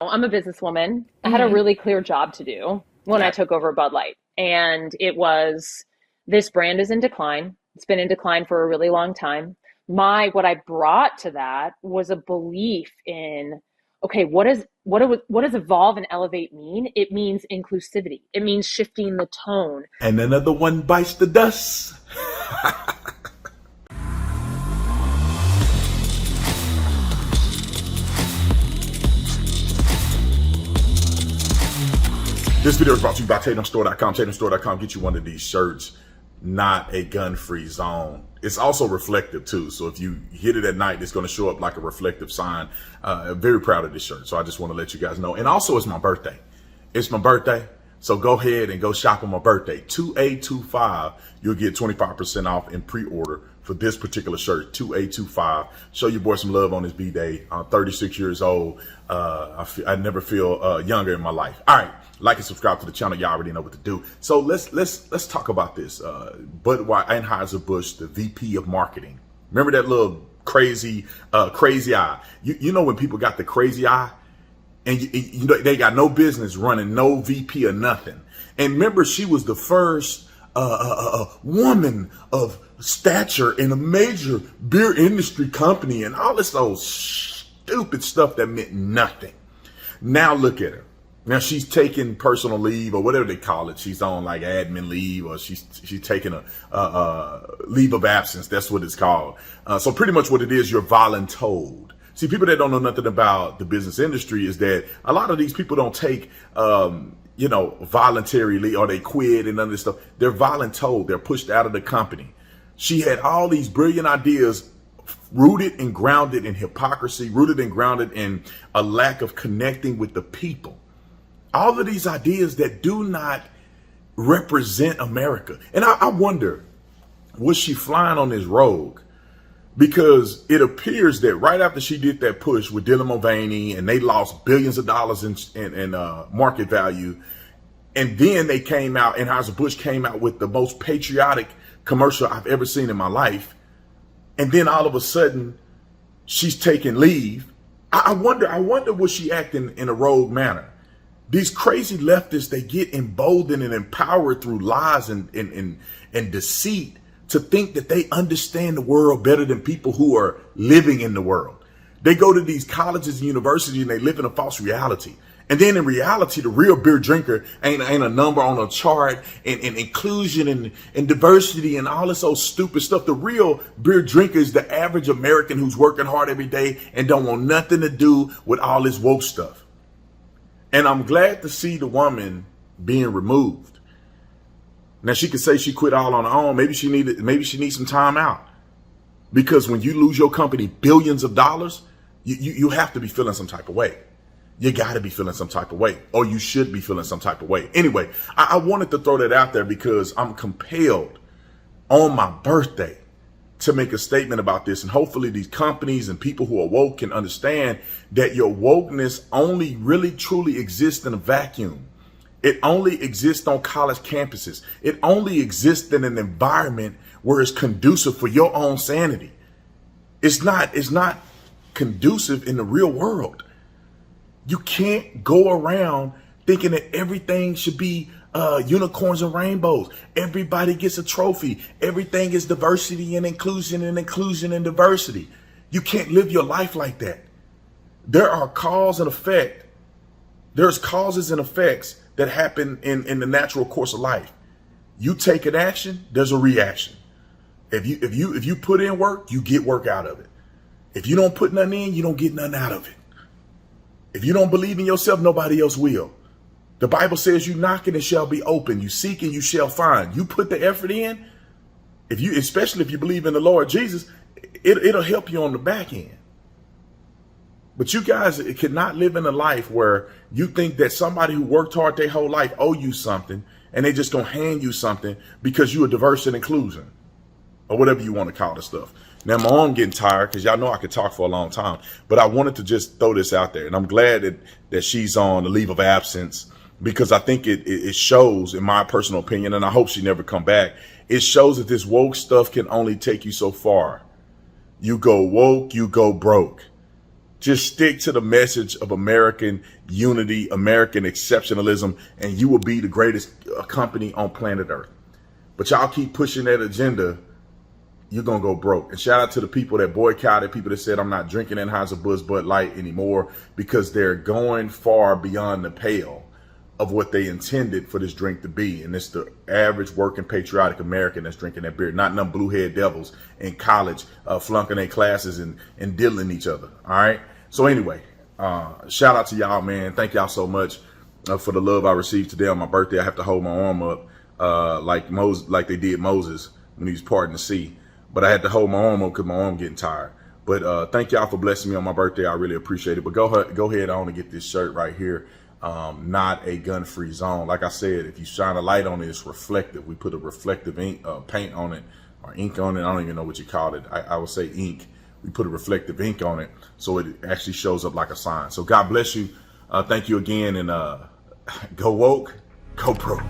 I'm a businesswoman. I had a really clear job to do when I Yeah. took over Bud Light. And it was this brand is in decline. It's been in decline for a really long time. What I brought to that was a belief in, okay, what does evolve and elevate mean? It means inclusivity. It means shifting the tone. And another one bites the dust. This video is brought to you by TatumStore.com. TatumStore.com get you one of these shirts. Not a gun-free zone. It's also reflective too. So if you hit it at night, it's going to show up like a reflective sign. I'm very proud of this shirt. So I just want to let you guys know. And also it's my birthday. It's my birthday. So go ahead and go shop on my birthday. 2825. You'll get 25% off in pre-order for this particular shirt. 2825. Show your boy some love on his B-Day. I'm 36 years old. I never feel younger in my life. All right. Like and subscribe to the channel. Y'all already know what to do. So let's talk about this. Budweiser, Anheuser-Busch, the VP of marketing. Remember that little crazy eye? You know when people got the crazy eye? And you know, they got no business running no VP or nothing. And remember, she was the first woman of stature in a major beer industry company and all this old stupid stuff that meant nothing. Now look at her. Now she's taking personal leave or whatever they call it. She's on like admin leave, or she's taking a leave of absence. That's what it's called. So pretty much what it is, you're voluntold. See, people that don't know nothing about the business industry is that a lot of these people don't take, voluntarily, or they quit and none of this stuff. They're voluntold. They're pushed out of the company. She had all these brilliant ideas rooted and grounded in hypocrisy, rooted and grounded in a lack of connecting with the people. All of these ideas that do not represent America. And I wonder, was she flying on this rogue? Because it appears that right after she did that push with Dylan Mulvaney and they lost billions of dollars in market value, and then they came out, Anheuser-Busch came out with the most patriotic commercial I've ever seen in my life. And then all of a sudden, she's taking leave. I wonder was she acting in a rogue manner? These crazy leftists, they get emboldened and empowered through lies and deceit to think that they understand the world better than people who are living in the world. They go to these colleges and universities and they live in a false reality. And then in reality, the real beer drinker ain't a number on a chart, and inclusion and diversity and all this old stupid stuff. The real beer drinker is the average American who's working hard every day and don't want nothing to do with all this woke stuff. And I'm glad to see the woman being removed. Now she could say she quit all on her own. Maybe she needs some time out. Because when you lose your company billions of dollars, you have to be feeling some type of way. You got to be feeling some type of way, or you should be feeling some type of way. Anyway, I wanted to throw that out there because I'm compelled on my birthday to make a statement about this. And hopefully these companies and people who are woke can understand that your wokeness only really truly exists in a vacuum. It only exists on college campuses. It only exists in an environment where it's conducive for your own sanity. It's not conducive in the real world. You can't go around thinking that everything should be unicorns and rainbows. Everybody gets a trophy. Everything is diversity and inclusion and diversity. You can't live your life like that. There are cause and effect. There's causes and effects that happen in the natural course of life. You take an action, there's a reaction. If you put in work, you get work out of it. If you don't put nothing in, you don't get nothing out of it. If you don't believe in yourself, nobody else will. The Bible says you knock and it shall be open. You seek and you shall find. You put the effort in, especially if you believe in the Lord Jesus, it'll help you on the back end. But you guys cannot live in a life where you think that somebody who worked hard their whole life owe you something and they just gonna hand you something because you are diverse and inclusion or whatever you want to call the stuff. Now my arm getting tired because y'all know I could talk for a long time, but I wanted to just throw this out there, and I'm glad that she's on the leave of absence because I think it shows, in my personal opinion, and I hope she never come back. It shows that this woke stuff can only take you so far. You go woke, you go broke. Just stick to the message of American unity, American exceptionalism, and you will be the greatest company on planet Earth. But y'all keep pushing that agenda, you're going to go broke. And shout out to the people that boycotted, people that said, I'm not drinking Anheuser-Busch Bud Light anymore, because they're going far beyond the pale of what they intended for this drink to be. And it's the average working patriotic American that's drinking that beer, not none blue-haired devils in college flunking their classes and diddling each other. All right. So anyway, shout out to y'all, man. Thank y'all so much for the love I received today on my birthday. I have to hold my arm up like they did Moses when he was parting the sea. But I had to hold my arm up because my arm getting tired. But thank y'all for blessing me on my birthday. I really appreciate it. But go ahead on and get this shirt right here. Not a gun-free zone. Like I said, if you shine a light on it, it's reflective. We put a reflective paint on it, or ink on it. I don't even know what you call it. I would say ink. We put a reflective ink on it, so it actually shows up like a sign. So God bless you. Thank you again, and go woke, go broke.